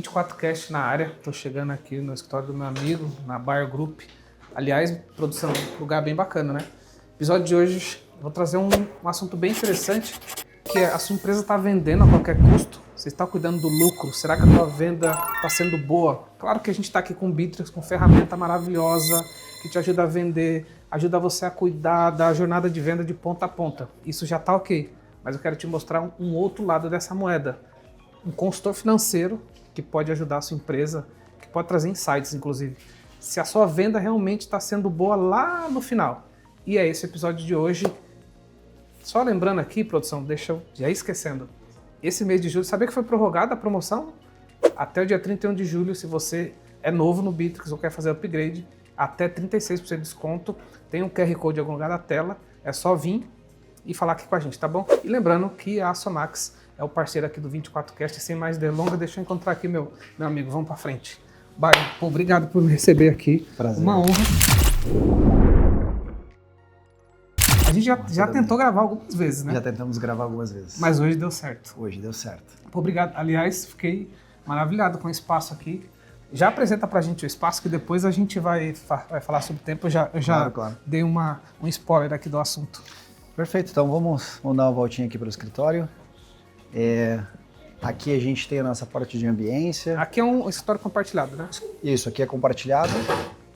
24Cast na área, tô chegando aqui no escritório do meu amigo, na Bayer Group. Aliás, produção, lugar bem bacana, né? Episódio de hoje, vou trazer um assunto bem interessante, que é a sua empresa está vendendo a qualquer custo, você está cuidando do lucro, será que a tua venda está sendo boa? Claro que a gente está aqui com o Bittrex, com ferramenta maravilhosa, que te ajuda a vender, ajuda você a cuidar da jornada de venda de ponta a ponta. Isso já está ok, mas eu quero te mostrar um outro lado dessa moeda. Um consultor financeiro que pode ajudar a sua empresa, que pode trazer insights, inclusive, se a sua venda realmente está sendo boa lá no final. E é esse o episódio de hoje. Só lembrando aqui, produção, deixa eu já esquecendo, esse mês de julho, sabia que foi prorrogada a promoção? Até o dia 31 de julho, se você é novo no Bittrex ou quer fazer upgrade, até 36% de desconto, tem um QR Code em algum lugar da tela, é só vir e falar aqui com a gente, tá bom? E lembrando que a Sonax é o parceiro aqui do 24Cast, sem mais delongas, deixa eu encontrar aqui meu amigo, vamos pra frente. Pô, obrigado por me receber aqui, prazer. Uma honra. A gente já tentou gravar algumas vezes, né? Já tentamos gravar algumas vezes. Mas hoje deu certo. Hoje deu certo. Pô, obrigado. Aliás, fiquei maravilhado com o espaço aqui. Já apresenta pra gente o espaço, que depois a gente vai falar sobre o tempo. Eu já Claro. dei um spoiler aqui do assunto. Perfeito, então vamos dar uma voltinha aqui para o escritório. Aqui a gente tem a nossa parte de ambiência. Aqui é um escritório compartilhado, né? Isso, aqui é compartilhado.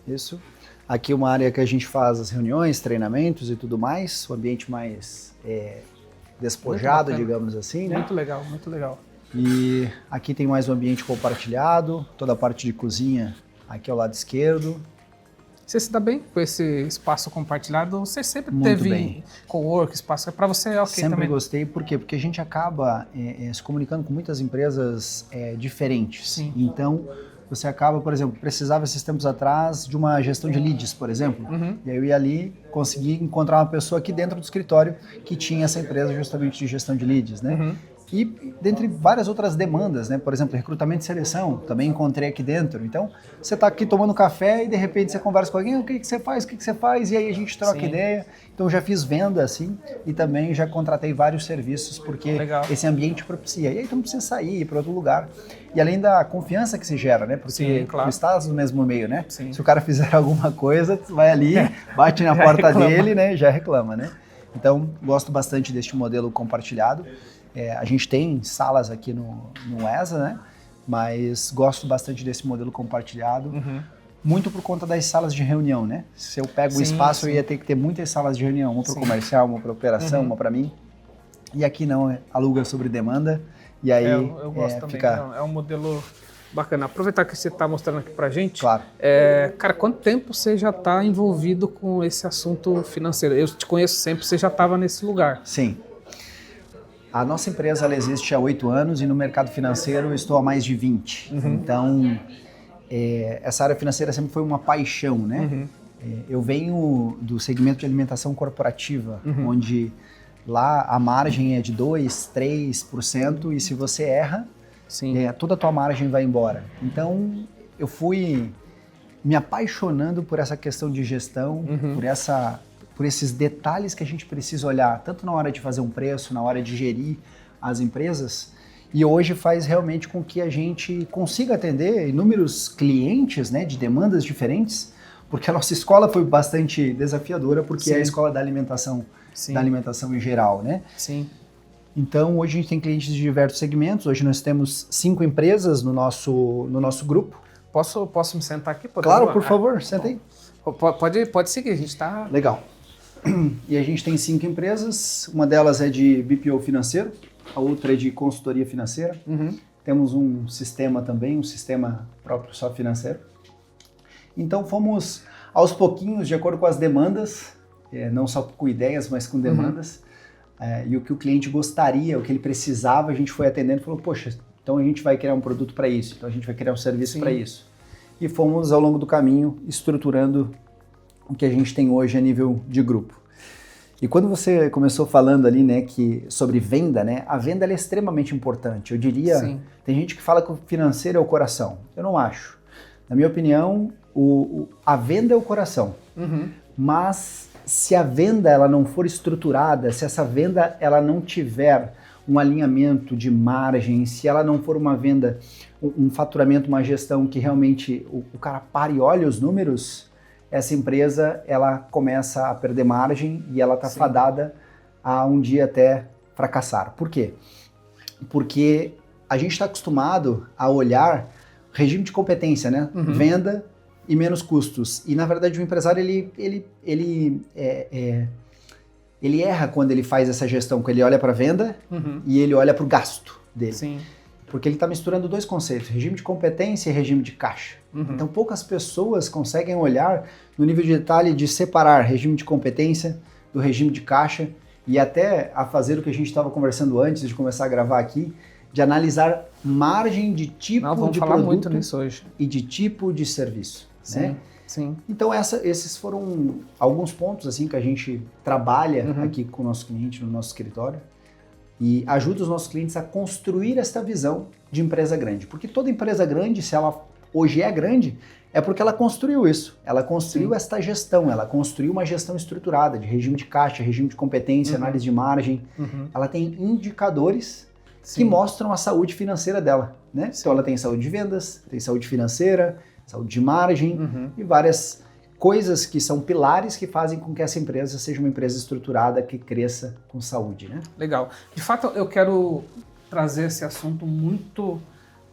Isso. Aqui uma área que a gente faz as reuniões, treinamentos e tudo mais. O ambiente mais despojado, digamos assim, né? Muito legal, muito legal. E aqui tem mais um ambiente compartilhado, toda a parte de cozinha aqui ao lado esquerdo. Você se dá bem com esse espaço compartilhado? Você sempre Muito teve bem. Co-work, espaço? Para você é ok Sempre também? gostei, por quê? Porque a gente acaba se comunicando com muitas empresas diferentes. Sim. Então, você acaba, por exemplo, precisava esses tempos atrás de uma gestão de leads, por exemplo. Uhum. E aí eu ia ali, consegui encontrar uma pessoa aqui dentro do escritório que tinha essa empresa justamente de gestão de leads, né? Uhum. E dentre várias outras demandas, né? Por exemplo, recrutamento e seleção, também encontrei aqui dentro. Então, você está aqui tomando café e de repente você conversa com alguém, o que você faz, o que você faz, e aí a gente troca Sim. ideia. Então, já fiz venda, assim, e também já contratei vários serviços, porque Legal. esse ambiente propicia. E aí tu não precisa sair, ir para outro lugar. E além da confiança que se gera, né? Porque Sim, claro. tu estás no mesmo meio, né? Sim. Se o cara fizer alguma coisa, tu vai ali, bate na porta reclama. dele, né? Já reclama, né? Então, gosto bastante deste modelo compartilhado. A gente tem salas aqui no ESA, né? Mas gosto bastante desse modelo compartilhado, muito por conta das salas de reunião, né? Se eu pego um espaço, eu ia ter que ter muitas salas de reunião, uma para o comercial, uma para operação, uma para mim. E aqui não, aluga sobre demanda, e aí eu gosto também, fica... é um modelo bacana. Aproveitar que você está mostrando aqui pra gente. Claro. Cara, quanto tempo você já está envolvido com esse assunto financeiro? Eu te conheço sempre, você já estava nesse lugar. Sim. A nossa empresa ela existe há 8 anos e no mercado financeiro eu estou há mais de 20. Então, essa área financeira sempre foi uma paixão, né? Eu venho do segmento de alimentação corporativa, onde lá a margem é de 2%, 3% e se você erra, Sim. toda a tua margem vai embora. Então, eu fui me apaixonando por essa questão de gestão, por esses detalhes que a gente precisa olhar, tanto na hora de fazer um preço, na hora de gerir as empresas, e hoje faz realmente com que a gente consiga atender inúmeros clientes, né, de demandas diferentes, porque a nossa escola foi bastante desafiadora, porque Sim. é a escola da alimentação em geral, né? Sim. Então, hoje a gente tem clientes de diversos segmentos, hoje nós temos 5 empresas no nosso grupo. Posso me sentar aqui? Claro, por favor, senta aí. Pode seguir, a gente está... Legal. E a gente tem 5 empresas, uma delas é de BPO financeiro, a outra é de consultoria financeira. Temos um sistema também, um sistema próprio só financeiro. Então fomos aos pouquinhos, de acordo com as demandas, não só com ideias, mas com demandas. E o que o cliente gostaria, o que ele precisava, a gente foi atendendo e falou, poxa, então a gente vai criar um produto para isso, então a gente vai criar um serviço para isso. E fomos ao longo do caminho estruturando o que a gente tem hoje a nível de grupo. E quando você começou falando ali, né, sobre venda, né, a venda ela é extremamente importante. Eu diria, tem gente que fala que o financeiro é o coração. Eu não acho. Na minha opinião, a venda é o coração. Mas se a venda ela não for estruturada, se essa venda ela não tiver um alinhamento de margem, se ela não for uma venda, um faturamento, uma gestão que realmente o cara para e olha os números, essa empresa ela começa a perder margem e ela está fadada a um dia até fracassar. Por quê? Porque a gente está acostumado a olhar regime de competência, né? Venda e menos custos. E na verdade o empresário ele erra quando ele faz essa gestão, quando ele olha para a venda e ele olha para o gasto dele. Sim. Porque ele está misturando dois conceitos, regime de competência e regime de caixa. Então poucas pessoas conseguem olhar no nível de detalhe de separar regime de competência do regime de caixa e até a fazer o que a gente estava conversando antes de começar a gravar aqui, de analisar margem de tipo de falar produto muito nisso hoje. E de tipo de serviço. Sim, né? sim. Então esses foram alguns pontos assim que a gente trabalha aqui com o nosso cliente no nosso escritório e ajuda os nossos clientes a construir esta visão de empresa grande. Porque toda empresa grande, se ela hoje é grande, é porque ela construiu isso. Ela construiu esta gestão, ela construiu uma gestão estruturada de regime de caixa, regime de competência, análise de margem. Ela tem indicadores que mostram a saúde financeira dela, né? Então ela tem saúde de vendas, tem saúde financeira, saúde de margem e várias coisas que são pilares que fazem com que essa empresa seja uma empresa estruturada que cresça com saúde, né? Legal. De fato, eu quero trazer esse assunto muito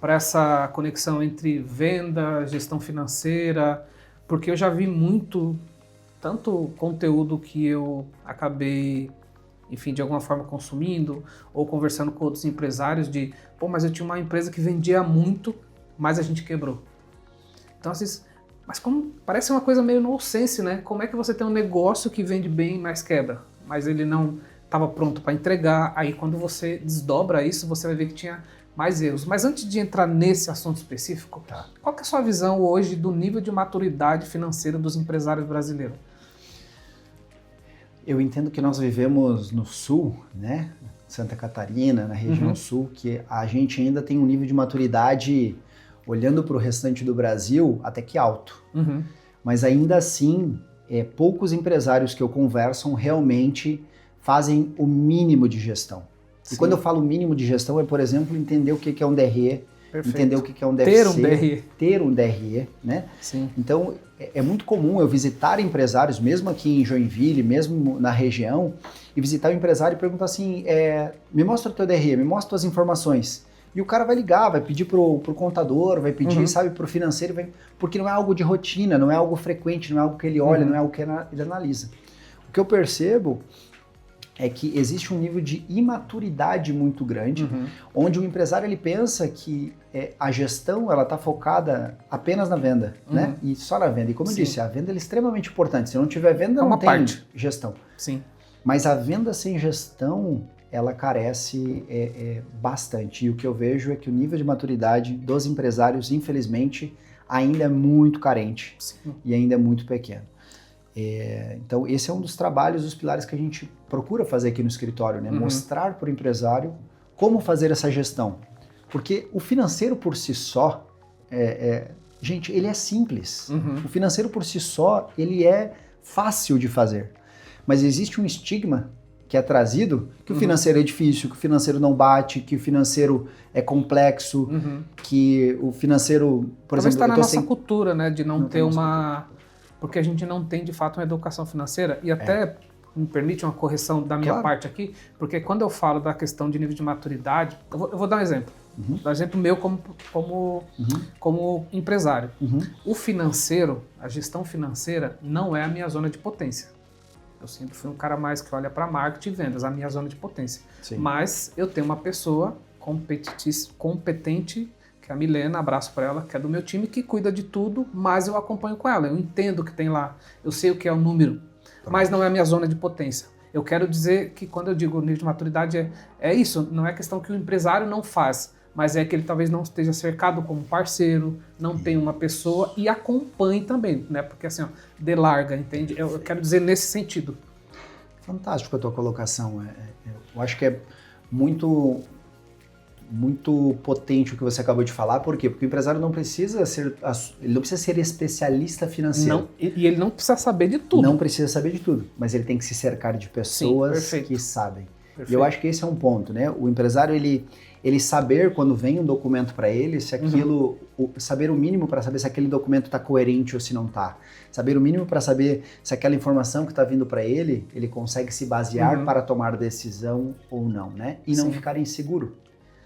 para essa conexão entre venda, gestão financeira, porque eu já vi tanto conteúdo que eu acabei, enfim, de alguma forma consumindo ou conversando com outros empresários mas eu tinha uma empresa que vendia muito, mas a gente quebrou. Então, assim, mas como parece uma coisa meio nonsense, né? Como é que você tem um negócio que vende bem, mas quebra? Mas ele não estava pronto para entregar, aí quando você desdobra isso, você vai ver que tinha mais erros. Mas antes de entrar nesse assunto específico, qual que é a sua visão hoje do nível de maturidade financeira dos empresários brasileiros? Eu entendo que nós vivemos no sul, né? Santa Catarina, na região sul, que a gente ainda tem um nível de maturidade, olhando para o restante do Brasil, até que alto. Mas ainda assim, poucos empresários que eu converso realmente fazem o mínimo de gestão. E quando eu falo mínimo de gestão, é, por exemplo, entender o que é um DRE, entender o que é um DFC, ter um DRE, né? Sim. Então, é muito comum eu visitar empresários, mesmo aqui em Joinville, mesmo na região, e visitar o empresário e perguntar assim, me mostra o teu DRE, me mostra as informações. E o cara vai ligar, vai pedir pro contador, vai pedir, sabe, pro financeiro, porque não é algo de rotina, não é algo frequente, não é algo que ele olha, não é algo que ele analisa. O que eu percebo é que existe um nível de imaturidade muito grande, onde o empresário ele pensa que a gestão ela está focada apenas na venda, né? E só na venda. E como eu disse, a venda é extremamente importante. Se não tiver venda, não tem gestão. Sim. Mas a venda sem gestão, ela carece bastante. E o que eu vejo é que o nível de maturidade dos empresários, infelizmente, ainda é muito carente e ainda é muito pequeno. Então, esse é um dos trabalhos, dos pilares que a gente procura fazer aqui no escritório, né? Mostrar para o empresário como fazer essa gestão. Porque o financeiro por si só, gente, ele é simples. O financeiro por si só, ele é fácil de fazer. Mas existe um estigma que é trazido que o financeiro é difícil, que o financeiro não bate, que o financeiro é complexo, que o financeiro, por exemplo... Talvez está na nossa cultura, né? De não ter uma... Porque a gente não tem, de fato, uma educação financeira. E até me permite uma correção da minha parte aqui, porque quando eu falo da questão de nível de maturidade, eu vou dar um exemplo. Dar um exemplo meu como empresário. O financeiro, a gestão financeira, não é a minha zona de potência. Eu sempre fui um cara mais que olha para marketing e vendas, a minha zona de potência. Mas eu tenho uma pessoa competente, que é a Milena, abraço para ela, que é do meu time, que cuida de tudo, mas eu acompanho com ela. Eu entendo o que tem lá, eu sei o que é o número, mas não é a minha zona de potência. Eu quero dizer que quando eu digo nível de maturidade é isso, não é questão que o empresário não faz, mas é que ele talvez não esteja cercado como parceiro, não tenha uma pessoa e acompanhe também, né? Porque assim, de larga, entende? Eu quero dizer nesse sentido. Fantástico a tua colocação. Eu acho que é muito potente o que você acabou de falar. Por quê? Porque o empresário não precisa ser especialista financeiro. Não, e ele não precisa saber de tudo. Não precisa saber de tudo, mas ele tem que se cercar de pessoas que sabem. E eu acho que esse é um ponto, né? O empresário, ele saber quando vem um documento para ele, se aquilo, saber o mínimo para saber se aquele documento está coerente ou se não está. Saber o mínimo para saber se aquela informação que está vindo para ele consegue se basear para tomar decisão ou não, né? E não ficar inseguro.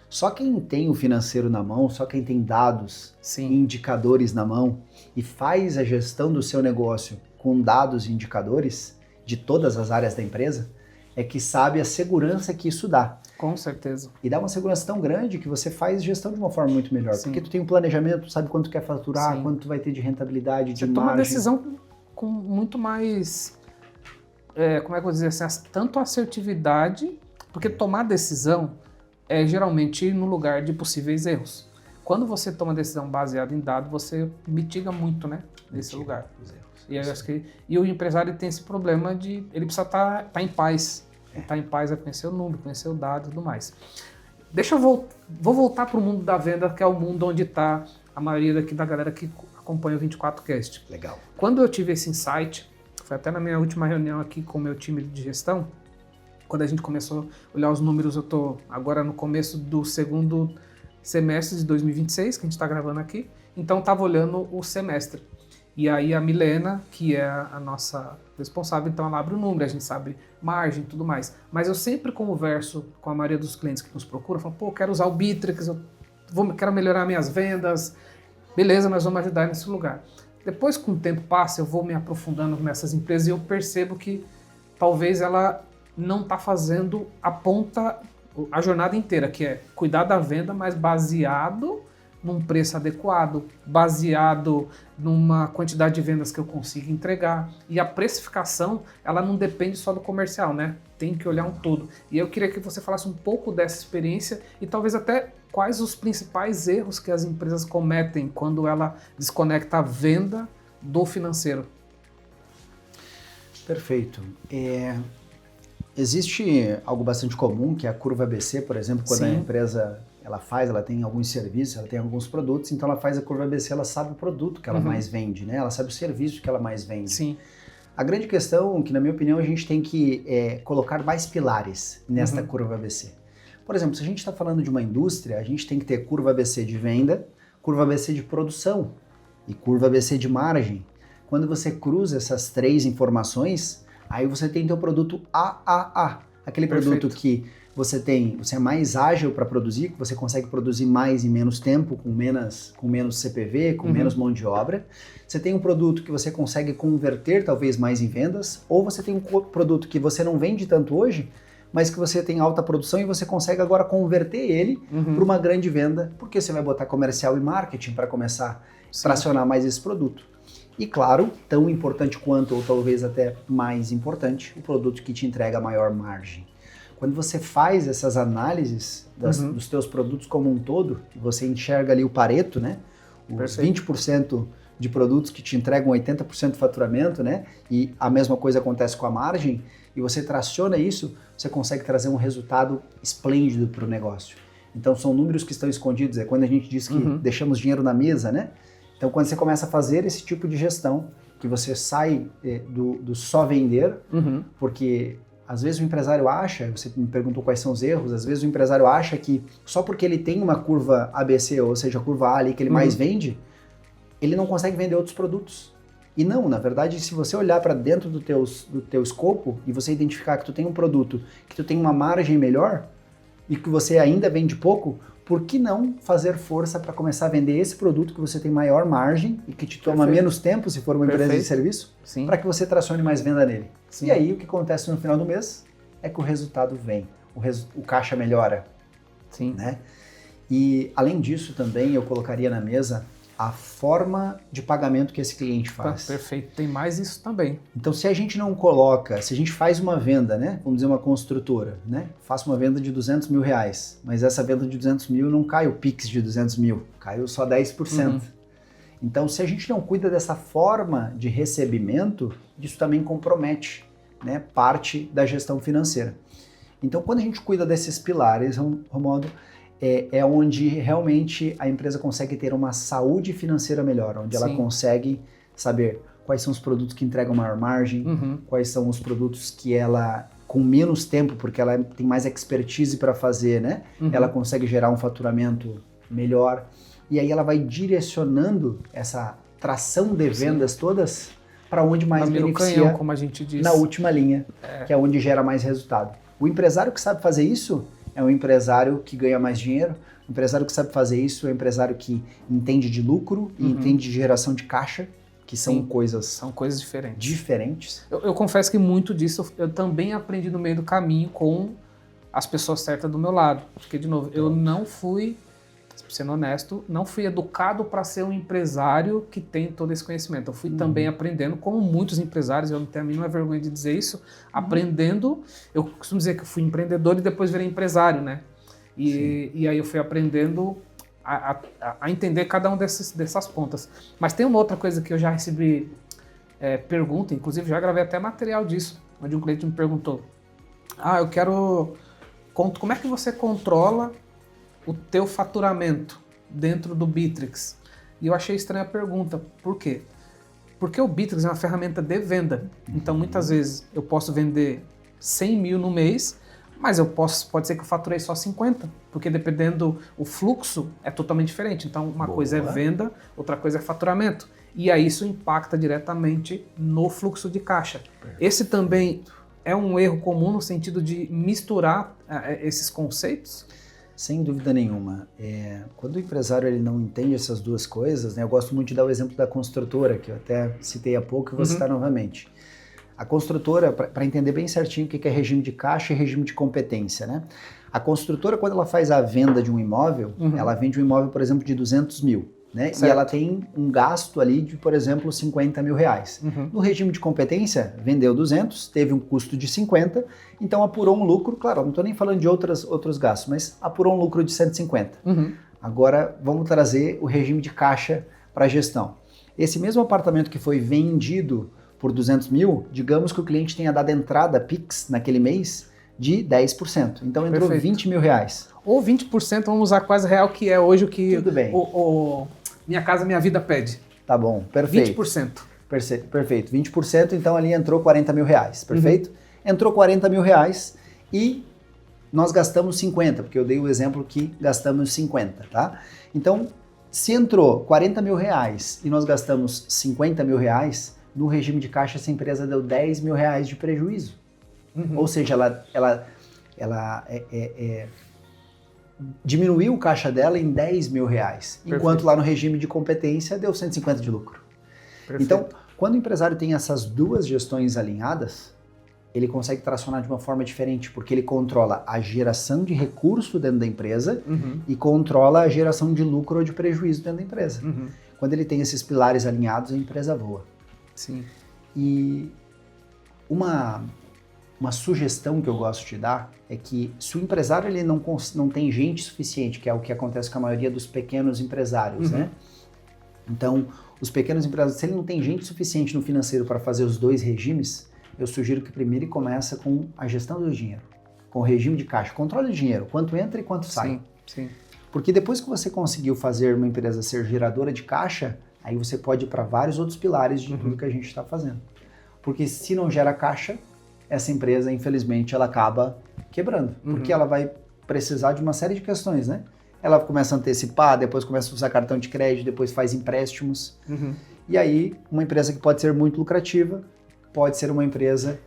Só quem tem o financeiro na mão, só quem tem dados e indicadores na mão e faz a gestão do seu negócio com dados e indicadores de todas as áreas da empresa, é que sabe a segurança que isso dá. Com certeza. E dá uma segurança tão grande que você faz gestão de uma forma muito melhor. Porque tu tem um planejamento, sabe quanto quer faturar, quanto tu vai ter de rentabilidade, de margem. Você toma decisão com muito mais, como é que eu vou dizer assim, tanto assertividade, porque tomar decisão é geralmente no lugar de possíveis erros. Quando você toma decisão baseada em dados, você mitiga muito, né, nesse lugar. Os erros. E eu acho que o empresário tem esse problema de ele precisa estar em paz. Estar em paz é conhecer o número, conhecer o dado e tudo mais. Deixa eu vou voltar para o mundo da venda, que é o mundo onde está a maioria daqui da galera que acompanha o 24Cast. Legal. Quando eu tive esse insight, foi até na minha última reunião aqui com o meu time de gestão, quando a gente começou a olhar os números, eu estou agora no começo do segundo semestre de 2026, que a gente está gravando aqui, então estava olhando o semestre. E aí a Milena, que é a nossa responsável, então ela abre o número, a gente sabe margem e tudo mais. Mas eu sempre converso com a maioria dos clientes que nos procuram, falo, pô, quero usar o Bitrix, quero melhorar minhas vendas. Beleza, nós vamos ajudar nesse lugar. Depois, com o tempo passa, eu vou me aprofundando nessas empresas e eu percebo que talvez ela não está fazendo a jornada inteira, que é cuidar da venda, mas baseado num preço adequado, baseado numa quantidade de vendas que eu consigo entregar. E a precificação, ela não depende só do comercial, né? Tem que olhar um todo. E eu queria que você falasse um pouco dessa experiência e talvez até quais os principais erros que as empresas cometem quando ela desconecta a venda do financeiro. Perfeito. Existe algo bastante comum, que é a curva ABC, por exemplo, quando a empresa ela tem alguns serviços, ela tem alguns produtos, então ela faz a curva ABC, ela sabe o produto que ela mais vende, né? Ela sabe o serviço que ela mais vende. Sim. A grande questão, que na minha opinião a gente tem que colocar mais pilares nesta curva ABC. Por exemplo, se a gente está falando de uma indústria, a gente tem que ter curva ABC de venda, curva ABC de produção e curva ABC de margem. Quando você cruza essas três informações, aí você tem teu produto AAA, aquele produto que você é mais ágil para produzir, que você consegue produzir mais em menos tempo, com menos CPV, com menos mão de obra. Você tem um produto que você consegue converter talvez mais em vendas, ou você tem um produto que você não vende tanto hoje, mas que você tem alta produção e você consegue agora converter ele para uma grande venda, porque você vai botar comercial e marketing para começar a tracionar mais esse produto. E claro, tão importante quanto, ou talvez até mais importante, o produto que te entrega a maior margem. Quando você faz essas análises dos teus produtos como um todo, você enxerga ali o Pareto, né? Os 20% de produtos que te entregam 80% do faturamento, né? E a mesma coisa acontece com a margem, e você traciona isso, você consegue trazer um resultado esplêndido para o negócio. Então são números que estão escondidos, é quando a gente diz que deixamos dinheiro na mesa, né? Então quando você começa a fazer esse tipo de gestão, que você sai do só vender, porque às vezes o empresário acha, você me perguntou quais são os erros, às vezes o empresário acha que só porque ele tem uma curva ABC, ou seja, a curva A ali que ele mais vende, ele não consegue vender outros produtos. E não, na verdade, se você olhar para dentro do teu escopo e você identificar que tu tem um produto, que tu tem uma margem melhor e que você ainda vende pouco, por que não fazer força para começar a vender esse produto que você tem maior margem e que te toma menos tempo, se for uma empresa de serviço, para que você tracione mais venda nele. Sim. E aí o que acontece no final do mês é que o resultado vem, o caixa melhora. Sim. Né? E além disso também eu colocaria na mesa a forma de pagamento que esse cliente faz. Perfeito, tem mais isso também. Então se a gente não coloca, se a gente faz uma venda, né, vamos dizer uma construtora, né, faço uma venda de 200 mil reais, mas essa venda de 200 mil não cai o Pix de 200 mil, caiu só 10%. Então se a gente não cuida dessa forma de recebimento, isso também compromete, né, parte da gestão financeira. Então quando a gente cuida desses pilares, Romualdo, é onde realmente a empresa consegue ter uma saúde financeira melhor, onde ela consegue saber quais são os produtos que entregam maior margem, quais são os produtos que ela com menos tempo, porque ela tem mais expertise para fazer, né? Ela consegue gerar um faturamento melhor. E aí ela vai direcionando essa tração de vendas todas para onde mais beneficia, canhão, como a gente diz. na última linha, que é onde gera mais resultado. O empresário que sabe fazer isso é um empresário que ganha mais dinheiro. O empresário que sabe fazer isso é um empresário que entende de lucro e entende de geração de caixa, que são São coisas diferentes. Eu confesso que muito disso eu também aprendi no meio do caminho com as pessoas certas do meu lado. Porque, de novo, eu não fui, sendo honesto, não fui educado para ser um empresário que tem todo esse conhecimento. Eu fui também aprendendo, como muitos empresários, eu não tenho a mínima vergonha de dizer isso, aprendendo. Eu costumo dizer que eu fui empreendedor e depois virei empresário, né? E aí eu fui aprendendo a entender cada um dessas pontas. Mas tem uma outra coisa que eu já recebi pergunta, inclusive já gravei até material disso, onde um cliente me perguntou: eu quero... Como é que você controla o teu faturamento dentro do Bitrix? E eu achei estranha a pergunta. Por quê? Porque o Bitrix é uma ferramenta de venda. Então, muitas vezes, eu posso vender 100 mil no mês, mas pode ser que eu faturei só 50, porque dependendo, o fluxo é totalmente diferente. Então, uma coisa é venda, outra coisa é faturamento. E aí isso impacta diretamente no fluxo de caixa. Esse também é um erro comum no sentido de misturar esses conceitos? Sem dúvida nenhuma. Quando o empresário ele não entende essas duas coisas, né, eu gosto muito de dar o exemplo da construtora, que eu até citei há pouco e vou citar novamente. A construtora, para entender bem certinho o que é regime de caixa e regime de competência, né? A construtora, quando ela faz a venda de um imóvel, ela vende um imóvel, por exemplo, de 200 mil, né? E ela tem um gasto ali de, por exemplo, 50 mil reais. No regime de competência, vendeu 200, teve um custo de 50, então apurou um lucro, claro, não estou nem falando de outros gastos, mas apurou um lucro de 150. Agora, vamos trazer o regime de caixa para a gestão. Esse mesmo apartamento que foi vendido por 200 mil, digamos que o cliente tenha dado entrada Pix naquele mês de 10%. Então entrou 20 mil reais. Ou 20%, vamos usar quase real, que é hoje o que Tudo bem. Minha Casa Minha Vida pede. Tá bom, perfeito. 20%. Perfeito, 20%, então ali entrou 40 mil reais, perfeito? Entrou 40 mil reais e nós gastamos 50, porque eu dei o exemplo que gastamos 50, tá? Então, se entrou 40 mil reais e nós gastamos 50 mil reais, no regime de caixa essa empresa deu 10 mil reais de prejuízo. Ou seja, ela diminuiu o caixa dela em 10 mil reais, enquanto lá no regime de competência deu 150 de lucro. Perfeito. Então, quando o empresário tem essas duas gestões alinhadas, ele consegue tracionar de uma forma diferente, porque ele controla a geração de recurso dentro da empresa e controla a geração de lucro ou de prejuízo dentro da empresa. Quando ele tem esses pilares alinhados, a empresa voa. Sim. E uma sugestão que eu gosto de dar é que se o empresário ele não tem gente suficiente, que é o que acontece com a maioria dos pequenos empresários, né? Então, os pequenos empresários, se ele não tem gente suficiente no financeiro para fazer os dois regimes, eu sugiro que primeiro ele começa com a gestão do dinheiro, com o regime de caixa, controle do dinheiro, quanto entra e quanto sai. Sim. Porque depois que você conseguiu fazer uma empresa ser geradora de caixa, aí você pode ir para vários outros pilares de tudo que a gente está fazendo. Porque se não gera caixa, essa empresa, infelizmente, ela acaba quebrando. Porque ela vai precisar de uma série de questões, né? Ela começa a antecipar, depois começa a usar cartão de crédito, depois faz empréstimos. E aí, uma empresa que pode ser muito lucrativa, pode ser uma empresa...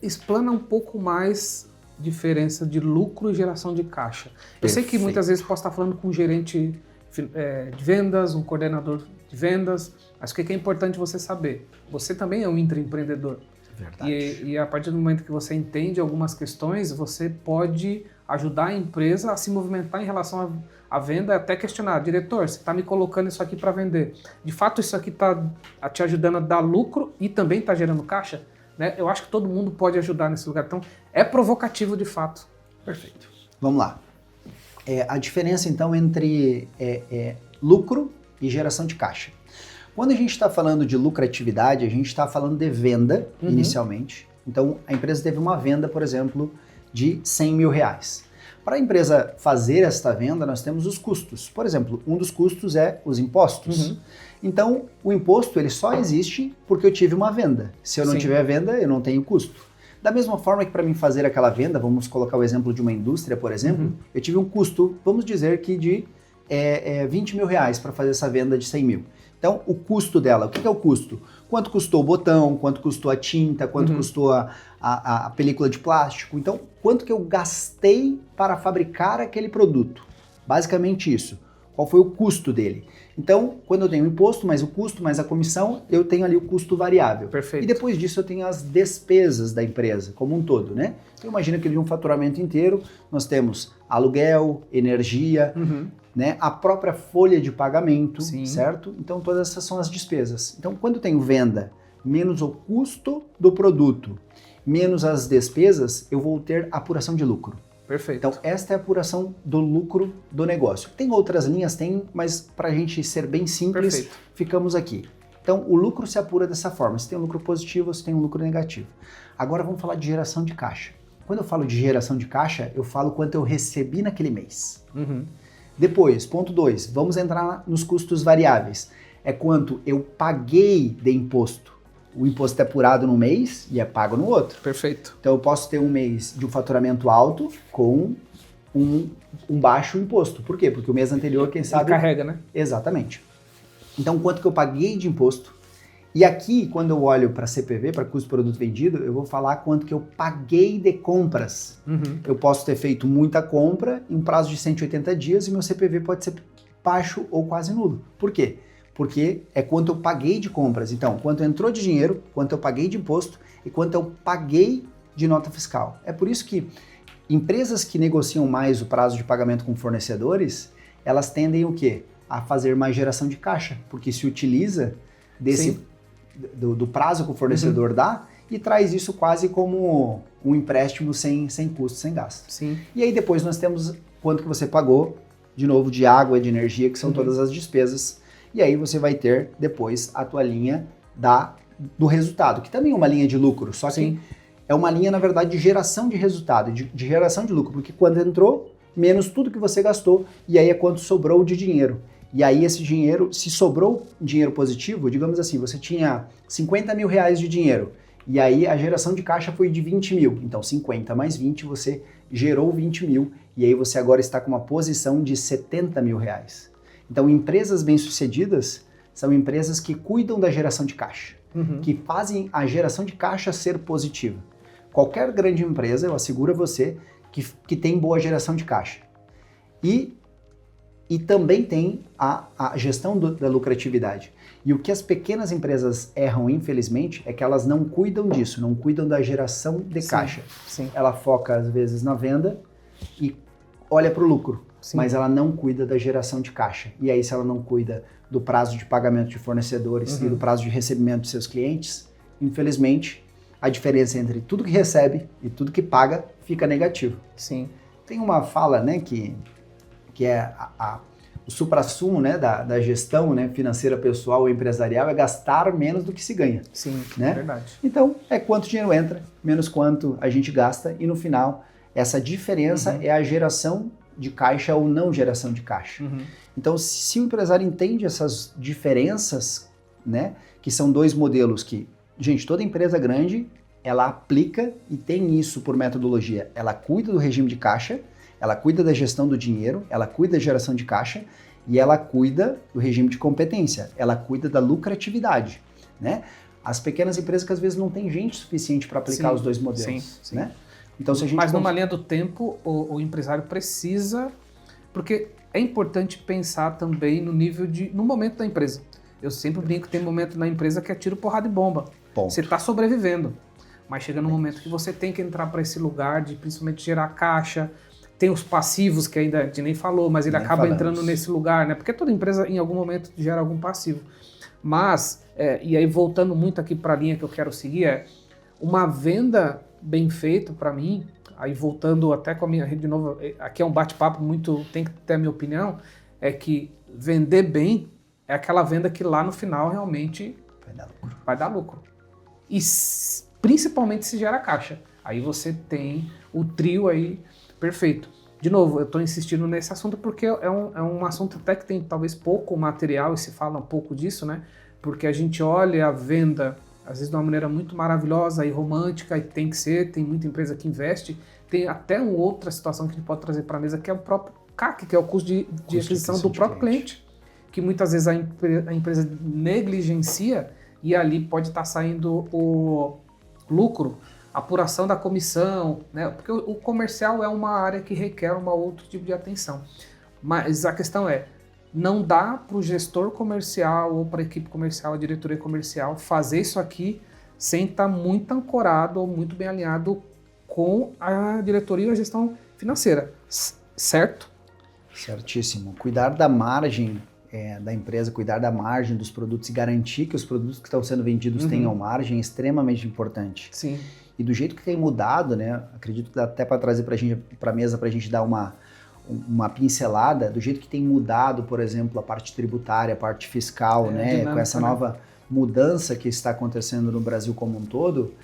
Explana um pouco mais diferença de lucro e geração de caixa. Eu sei que muitas vezes posso estar falando com um gerente de vendas, um coordenador de vendas, mas o que é importante você saber? Você também é um intraempreendedor. Verdade. E a partir do momento que você entende algumas questões, você pode ajudar a empresa a se movimentar em relação à venda, até questionar: diretor, você está me colocando isso aqui para vender. De fato, isso aqui está te ajudando a dar lucro e também está gerando caixa? Né? Eu acho que todo mundo pode ajudar nesse lugar. Então, é provocativo de fato. Perfeito. Vamos lá. A diferença, então, entre lucro e geração de caixa. Quando a gente está falando de lucratividade, a gente está falando de venda, inicialmente. Então, a empresa teve uma venda, por exemplo, de 100 mil reais. Para a empresa fazer esta venda, nós temos os custos. Por exemplo, um dos custos é os impostos. Então, o imposto ele só existe porque eu tive uma venda. Se eu não tiver venda, eu não tenho custo. Da mesma forma que para mim fazer aquela venda, vamos colocar o exemplo de uma indústria, por exemplo, eu tive um custo, vamos dizer que de 20 mil reais para fazer essa venda de 100 mil. Então, o custo dela, o que é o custo? Quanto custou o botão, quanto custou a tinta, quanto custou a película de plástico. Então, quanto que eu gastei para fabricar aquele produto? Basicamente isso. Qual foi o custo dele? Então, quando eu tenho o imposto, mais o custo, mais a comissão, eu tenho ali o custo variável. Perfeito. E depois disso eu tenho as despesas da empresa, como um todo, né? Então, imagina que de um faturamento inteiro, nós temos aluguel, energia, né? A própria folha de pagamento, certo? Então, todas essas são as despesas. Então, quando eu tenho venda menos o custo do produto, menos as despesas, eu vou ter apuração de lucro. Perfeito. Então, esta é a apuração do lucro do negócio. Tem outras linhas? Tem, mas para a gente ser bem simples, ficamos aqui. Então, o lucro se apura dessa forma. Se tem um lucro positivo, se tem um lucro negativo. Agora, vamos falar de geração de caixa. Quando eu falo de geração de caixa, eu falo quanto eu recebi naquele mês. Depois, ponto 2, vamos entrar nos custos variáveis. É quanto eu paguei de imposto. O imposto é apurado no mês e é pago no outro. Perfeito. Então eu posso ter um mês de um faturamento alto com um baixo imposto. Por quê? Porque o mês anterior, quem sabe... carrega, né? Exatamente. Então quanto que eu paguei de imposto? E aqui, quando eu olho para CPV, para custo por produto vendido, eu vou falar quanto que eu paguei de compras. Eu posso ter feito muita compra em um prazo de 180 dias e meu CPV pode ser baixo ou quase nulo. Por quê? Porque é quanto eu paguei de compras. Então, quanto entrou de dinheiro, quanto eu paguei de imposto e quanto eu paguei de nota fiscal. É por isso que empresas que negociam mais o prazo de pagamento com fornecedores, elas tendem o quê? A fazer mais geração de caixa, porque se utiliza do prazo que o fornecedor dá e traz isso quase como um empréstimo sem custo, sem gasto. E aí depois nós temos quanto que você pagou, de novo, de água, de energia, que são todas as despesas. E aí você vai ter depois a tua linha do resultado, que também é uma linha de lucro, só que é uma linha, na verdade, de geração de resultado, de geração de lucro, porque quando entrou, menos tudo que você gastou, e aí é quanto sobrou de dinheiro. E aí esse dinheiro, se sobrou dinheiro positivo, digamos assim, você tinha 50 mil reais de dinheiro, e aí a geração de caixa foi de 20 mil, então 50 mais 20, você gerou 20 mil, e aí você agora está com uma posição de 70 mil reais. Então, empresas bem-sucedidas são empresas que cuidam da geração de caixa, que fazem a geração de caixa ser positiva. Qualquer grande empresa, eu asseguro a você, que tem boa geração de caixa. E também tem a gestão da lucratividade. E o que as pequenas empresas erram, infelizmente, é que elas não cuidam disso, não cuidam da geração de caixa. Ela foca, às vezes, na venda e olha para o lucro. Mas ela não cuida da geração de caixa. E aí, se ela não cuida do prazo de pagamento de fornecedores e do prazo de recebimento de seus clientes, infelizmente, a diferença entre tudo que recebe e tudo que paga fica negativo. Tem uma fala, né, que é o suprassumo, né, da gestão, né, financeira pessoal ou empresarial, é gastar menos do que se ganha. Né? Verdade. Então, é quanto dinheiro entra, menos quanto a gente gasta, e no final, essa diferença é a geração de caixa ou não geração de caixa. Então, se o empresário entende essas diferenças, né, que são dois modelos que, gente, toda empresa grande, ela aplica e tem isso por metodologia. Ela cuida do regime de caixa, ela cuida da gestão do dinheiro, ela cuida da geração de caixa e ela cuida do regime de competência, ela cuida da lucratividade, né? As pequenas empresas que às vezes não tem gente suficiente para aplicar os dois modelos, né? Então, se a gente numa linha do tempo, o empresário precisa, porque é importante pensar também no momento da empresa. Eu sempre brinco que tem momento na empresa que é tiro, porrada e bomba. Você está sobrevivendo, mas chega num momento que você tem que entrar para esse lugar de principalmente gerar caixa. Tem os passivos, que ainda a gente nem falou, mas ele acaba entrando nesse lugar, né? Porque toda empresa em algum momento gera algum passivo. Mas, e aí voltando muito aqui para a linha que eu quero seguir, uma venda bem feita para mim, aí voltando até com a minha rede de novo, aqui é um bate-papo muito, tem que ter a minha opinião, é que vender bem é aquela venda que lá no final realmente vai dar lucro. E principalmente se gera caixa. Aí você tem o trio aí perfeito. De novo, eu estou insistindo nesse assunto porque é um assunto até que tem talvez pouco material e se fala um pouco disso, né? Porque a gente olha a venda às vezes de uma maneira muito maravilhosa e romântica, e tem que ser, tem muita empresa que investe. Tem até uma outra situação que a gente pode trazer para a mesa, que é o próprio CAC, que é o custo de aquisição do próprio cliente, que muitas vezes a empresa negligencia e ali pode estar saindo o lucro, a apuração da comissão, né? Porque o comercial é uma área que requer outro tipo de atenção. Mas a questão é, não dá para o gestor comercial ou para a equipe comercial, a diretoria comercial, fazer isso aqui sem estar muito ancorado ou muito bem alinhado com a diretoria e a gestão financeira, certo? Certíssimo. Cuidar da margem da empresa, cuidar da margem dos produtos e garantir que os produtos que estão sendo vendidos tenham margem é extremamente importante. Sim. E do jeito que tem mudado, né? Acredito que dá até para trazer para a mesa para a gente dar uma pincelada, do jeito que tem mudado, por exemplo, a parte tributária, a parte fiscal, né? Dinâmica, com essa nova mudança que está acontecendo no Brasil como um todo,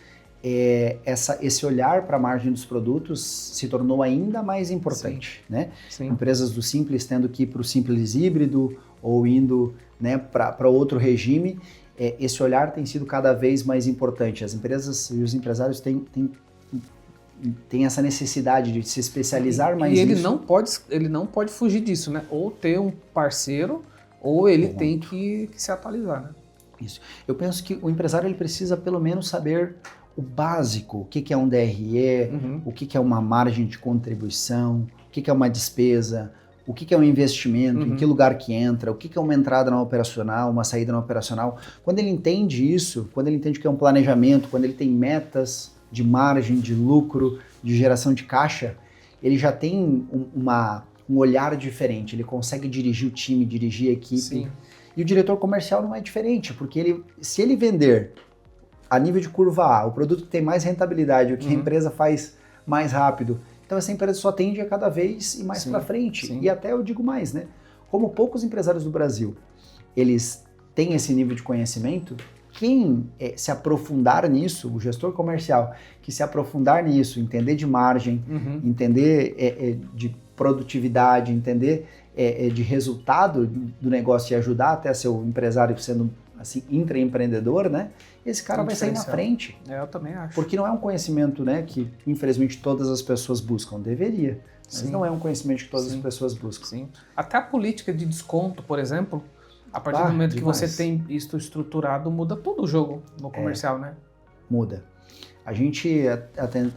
esse olhar para a margem dos produtos se tornou ainda mais importante, né? Sim. Empresas do Simples tendo que ir para o Simples híbrido ou indo, né, para outro regime, esse olhar tem sido cada vez mais importante. As empresas e os empresários têm essa necessidade de se especializar mais nisso. E ele não pode fugir disso, né? Ou ter um parceiro, ou ele tem que se atualizar, né? Isso. Eu penso que o empresário ele precisa pelo menos saber o básico, o que é um DRE, o que é uma margem de contribuição, o que é uma despesa, o que é um investimento, em que lugar que entra, o que é uma entrada na operacional, uma saída na operacional. Quando ele entende isso, quando ele entende o que é um planejamento, quando ele tem metas de margem, de lucro, de geração de caixa, ele já tem um olhar diferente, ele consegue dirigir o time, dirigir a equipe. Sim. E o diretor comercial não é diferente, porque se ele vender a nível de curva A, o produto que tem mais rentabilidade, o que a empresa faz mais rápido, então essa empresa só tende a cada vez ir mais para frente. Sim. E até eu digo mais, né? Como poucos empresários do Brasil, eles têm esse nível de conhecimento, quem se aprofundar nisso, o gestor comercial, que se aprofundar nisso, entender de margem, entender de produtividade, entender de resultado do negócio e ajudar até seu empresário sendo assim, intraempreendedor, né? Esse cara vai sair na frente. Eu também acho. Porque não é um conhecimento, né, que infelizmente todas as pessoas buscam. Deveria, mas não é um conhecimento que todas as pessoas buscam. Sim. Até a política de desconto, por exemplo, a partir do momento que você tem isso estruturado, muda todo o jogo no comercial, né? Muda. A gente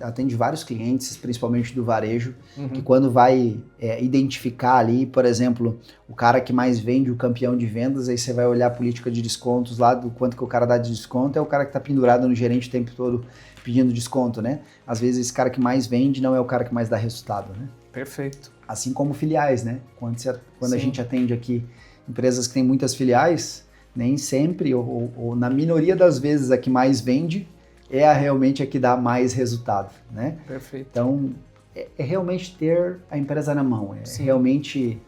atende vários clientes, principalmente do varejo, que quando vai identificar ali, por exemplo, o cara que mais vende, o campeão de vendas, aí você vai olhar a política de descontos lá, do quanto que o cara dá de desconto, é o cara que está pendurado no gerente o tempo todo pedindo desconto, né? Às vezes esse cara que mais vende não é o cara que mais dá resultado, né? Perfeito. Assim como filiais, né? Quando a gente atende aqui empresas que têm muitas filiais, nem sempre, ou na minoria das vezes a que mais vende, realmente a que dá mais resultado, né? Perfeito. Então, é realmente ter a empresa na mão. Realmente,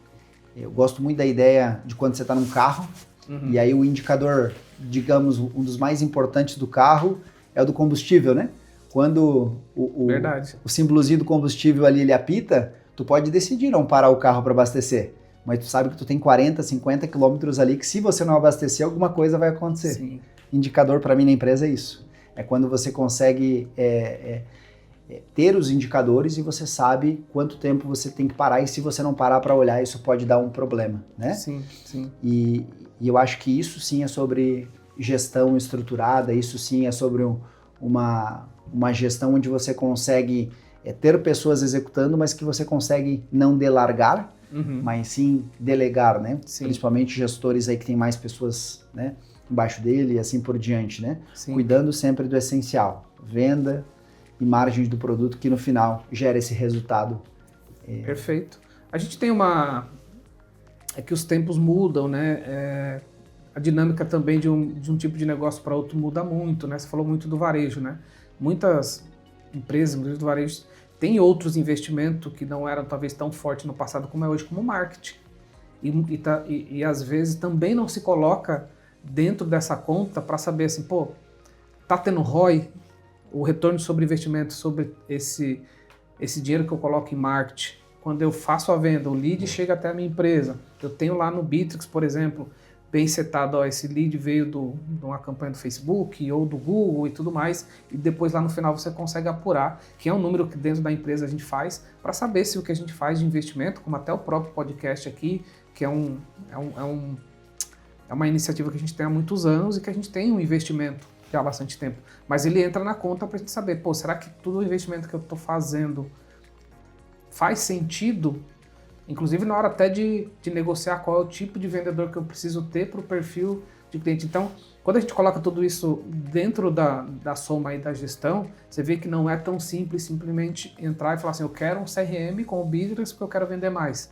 eu gosto muito da ideia de quando você está num carro, e aí o indicador, digamos, um dos mais importantes do carro é o do combustível, né? Quando o símbolozinho do combustível ali, ele apita, tu pode decidir não parar o carro para abastecer, mas tu sabe que tu tem 40, 50 quilômetros ali que se você não abastecer, alguma coisa vai acontecer. Sim. Indicador para mim na empresa é isso. É quando você consegue ter os indicadores e você sabe quanto tempo você tem que parar e se você não parar para olhar, isso pode dar um problema, né? Sim, sim. E eu acho que isso sim é sobre gestão estruturada, isso sim é sobre uma gestão onde você consegue ter pessoas executando, mas que você consegue não delargar, mas sim delegar, né? Sim. Principalmente gestores aí que tem mais pessoas, né, embaixo dele e assim por diante, né? Sim. Cuidando sempre do essencial, venda e margens do produto que no final gera esse resultado. Perfeito. A gente tem é que os tempos mudam, né? A dinâmica também de um tipo de negócio para outro muda muito, né? Você falou muito do varejo, né? Muitas empresas, inclusive do varejo, têm outros investimentos que não eram talvez tão fortes no passado como é hoje, como o marketing. E às vezes também não se coloca dentro dessa conta para saber assim, pô, tá tendo ROI, o retorno sobre investimento, sobre esse dinheiro que eu coloco em marketing. Quando eu faço a venda, o lead chega até a minha empresa. Eu tenho lá no Bitrix, por exemplo, bem setado, ó, esse lead veio de uma campanha do Facebook ou do Google e tudo mais, e depois lá no final você consegue apurar, que é um número que dentro da empresa a gente faz, para saber se o que a gente faz de investimento, como até o próprio podcast aqui, que é uma iniciativa que a gente tem há muitos anos e que a gente tem um investimento já há bastante tempo, mas ele entra na conta para a gente saber, pô, será que todo o investimento que eu estou fazendo faz sentido? Inclusive na hora até de negociar qual é o tipo de vendedor que eu preciso ter para o perfil de cliente. Então, quando a gente coloca tudo isso dentro da soma aí da gestão, você vê que não é tão simples simplesmente entrar e falar assim, eu quero um CRM com o business porque eu quero vender mais.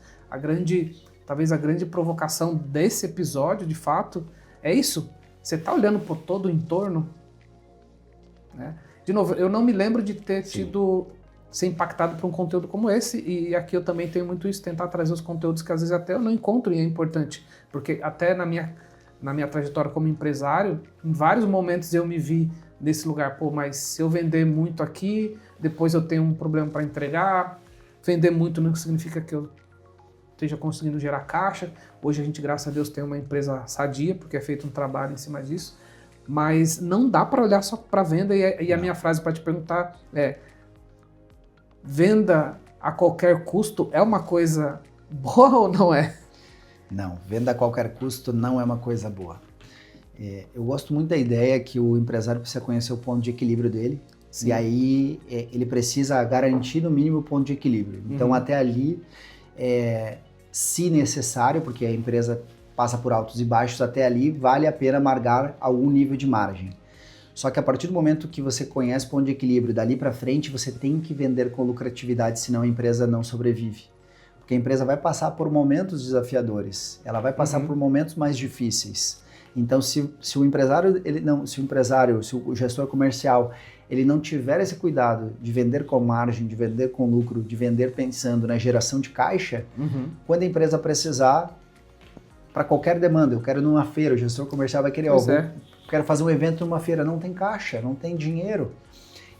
Talvez a grande provocação desse episódio, de fato, é isso. Você está olhando por todo o entorno, né? De novo, eu não me lembro de ter ser impactado por um conteúdo como esse, e aqui eu também tenho muito isso, tentar trazer os conteúdos que às vezes até eu não encontro e é importante, porque até na minha trajetória como empresário, em vários momentos eu me vi nesse lugar, pô, mas se eu vender muito aqui, depois eu tenho um problema para entregar, vender muito não significa que eu esteja conseguindo gerar caixa. Hoje a gente, graças a Deus, tem uma empresa sadia, porque é feito um trabalho em cima disso, mas não dá para olhar só para venda, e a minha frase para te perguntar é: venda a qualquer custo é uma coisa boa ou não é? Não, venda a qualquer custo não é uma coisa boa. Eu gosto muito da ideia que o empresário precisa conhecer o ponto de equilíbrio dele. Sim. E aí ele precisa garantir no mínimo o ponto de equilíbrio. Então até ali, se necessário, porque a empresa passa por altos e baixos, até ali vale a pena marcar algum nível de margem. Só que a partir do momento que você conhece o ponto de equilíbrio, dali para frente você tem que vender com lucratividade, senão a empresa não sobrevive. Porque a empresa vai passar por momentos desafiadores, ela vai passar por momentos mais difíceis. Então, se o gestor comercial, ele não tiver esse cuidado de vender com margem, de vender com lucro, de vender pensando na geração de caixa, quando a empresa precisar, para qualquer demanda, eu quero ir numa feira, o gestor comercial vai querer, quero fazer um evento numa feira, não tem caixa, não tem dinheiro.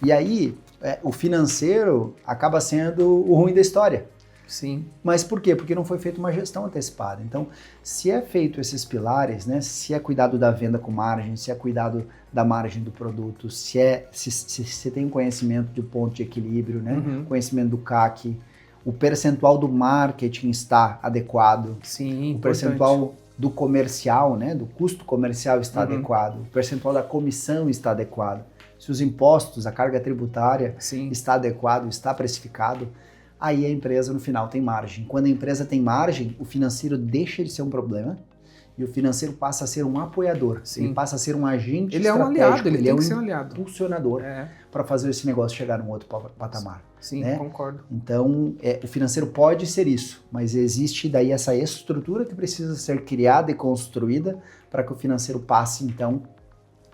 E aí, o financeiro acaba sendo o ruim da história. Sim. Mas por quê? Porque não foi feita uma gestão antecipada. Então, se é feito esses pilares, né, se é cuidado da venda com margem, se é cuidado da margem do produto, se tem um conhecimento do ponto de equilíbrio, né, conhecimento do CAC, o percentual do marketing está adequado, sim, o percentual do comercial, né, do custo comercial está adequado, o percentual da comissão está adequado, se os impostos, a carga tributária está adequado, está precificado, aí a empresa no final tem margem. Quando a empresa tem margem, o financeiro deixa de ser um problema e o financeiro passa a ser um apoiador. Sim. Ele passa a ser um agente ele estratégico. É um aliado, ele tem tem que ser um aliado. Impulsionador para fazer esse negócio chegar num outro patamar. Sim, né? Concordo. Então, o financeiro pode ser isso, mas existe daí essa estrutura que precisa ser criada e construída para que o financeiro passe, então,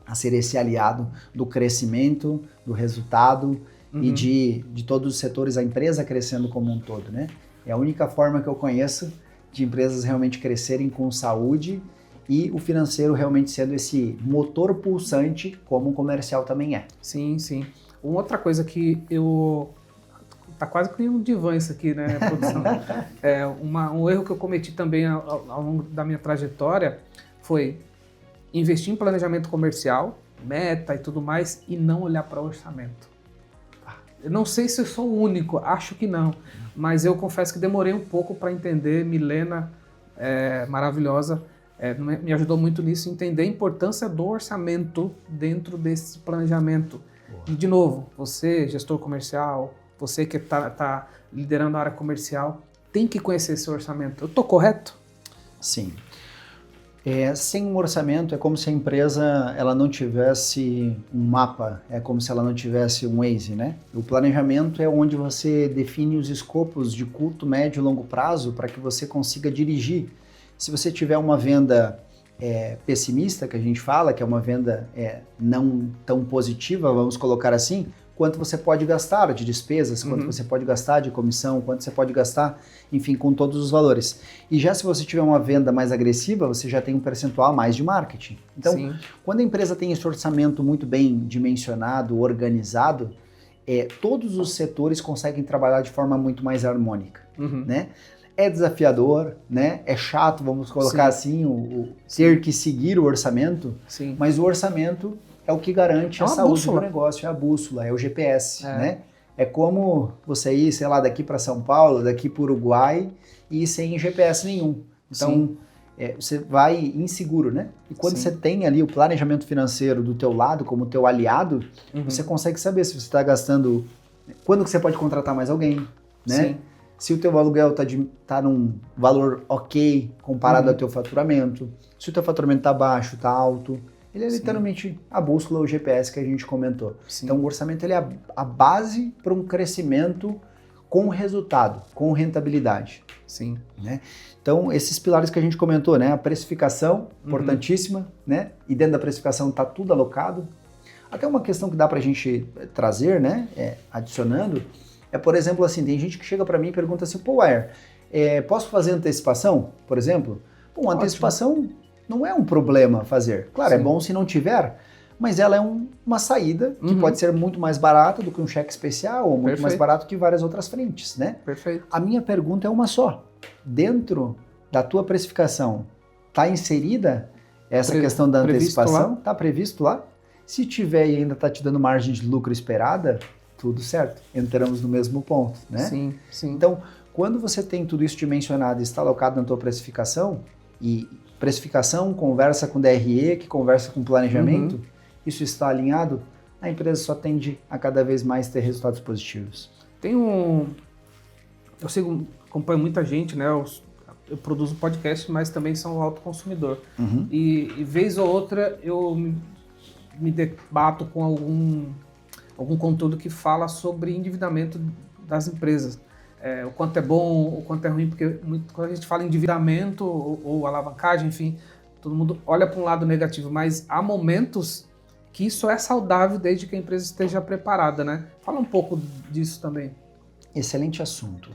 a ser esse aliado do crescimento, do resultado e de todos os setores, a empresa crescendo como um todo, né? É a única forma que eu conheço de empresas realmente crescerem com saúde e o financeiro realmente sendo esse motor pulsante, como o comercial também é. Sim, sim. Uma outra coisa que tá quase que um divã isso aqui, né, produção? Um erro que eu cometi também ao longo da minha trajetória foi investir em planejamento comercial, meta e tudo mais, e não olhar para o orçamento. Eu não sei se eu sou o único, acho que não, mas eu confesso que demorei um pouco para entender. Milena, maravilhosa, me ajudou muito nisso, entender a importância do orçamento dentro desse planejamento. Boa. E, de novo, você, gestor comercial, você que tá liderando a área comercial, tem que conhecer esse orçamento. Eu estou correto? Sim. Sem um orçamento é como se a empresa ela não tivesse um mapa, é como se ela não tivesse um Waze, né? O planejamento é onde você define os escopos de curto, médio e longo prazo para que você consiga dirigir. Se você tiver uma venda pessimista, que a gente fala, que é uma venda não tão positiva, vamos colocar assim, quanto você pode gastar de despesas, quanto você pode gastar de comissão, quanto você pode gastar, enfim, com todos os valores. E já se você tiver uma venda mais agressiva, você já tem um percentual a mais de marketing. Então, quando a empresa tem esse orçamento muito bem dimensionado, organizado, todos os setores conseguem trabalhar de forma muito mais harmônica, Uhum. né? É desafiador, né? É chato, vamos colocar assim, o ter que seguir o orçamento, Sim. mas o orçamento é o que garante É a uma saúde bússola. do negócio, é a bússola, é o GPS, né? É como você ir, sei lá, daqui para São Paulo, daqui para o Uruguai e sem GPS nenhum. Então, você vai inseguro, né? E quando Sim. você tem ali o planejamento financeiro do teu lado, como teu aliado, você consegue saber se você está gastando, quando que você pode contratar mais alguém, né? Sim. Se o teu aluguel tá num valor ok comparado ao teu faturamento, se o teu faturamento tá baixo, tá alto. Ele é literalmente a bússola, o GPS que a gente comentou. Sim. Então o orçamento ele é a base para um crescimento com resultado, com rentabilidade. Sim. Né? Então esses pilares que a gente comentou, né? A precificação, importantíssima, né? E dentro da precificação tá tudo alocado. Até uma questão que dá pra gente trazer, né? Adicionando, por exemplo, assim, tem gente que chega para mim e pergunta assim, pô, Wire, posso fazer antecipação, por exemplo? Bom, antecipação não é um problema fazer. Claro, é bom se não tiver, mas ela é uma saída que pode ser muito mais barata do que um cheque especial ou muito mais barato que várias outras frentes, né? Perfeito. A minha pergunta é uma só. Dentro da tua precificação, está inserida essa questão da antecipação? Está previsto lá? Se tiver e ainda está te dando margem de lucro esperada, tudo certo, entramos no mesmo ponto, né? Sim, sim. Então, quando você tem tudo isso dimensionado e está alocado na tua precificação, e precificação conversa com DRE, que conversa com planejamento, isso está alinhado, a empresa só tende a cada vez mais ter resultados positivos. Eu acompanho muita gente, né? Eu produzo podcast, mas também sou autoconsumidor. E vez ou outra eu me debato com algum conteúdo que fala sobre endividamento das empresas. O quanto é bom, o quanto é ruim, porque quando a gente fala em endividamento ou alavancagem, enfim, todo mundo olha para um lado negativo, mas há momentos que isso é saudável desde que a empresa esteja preparada, né? Fala um pouco disso também. Excelente assunto.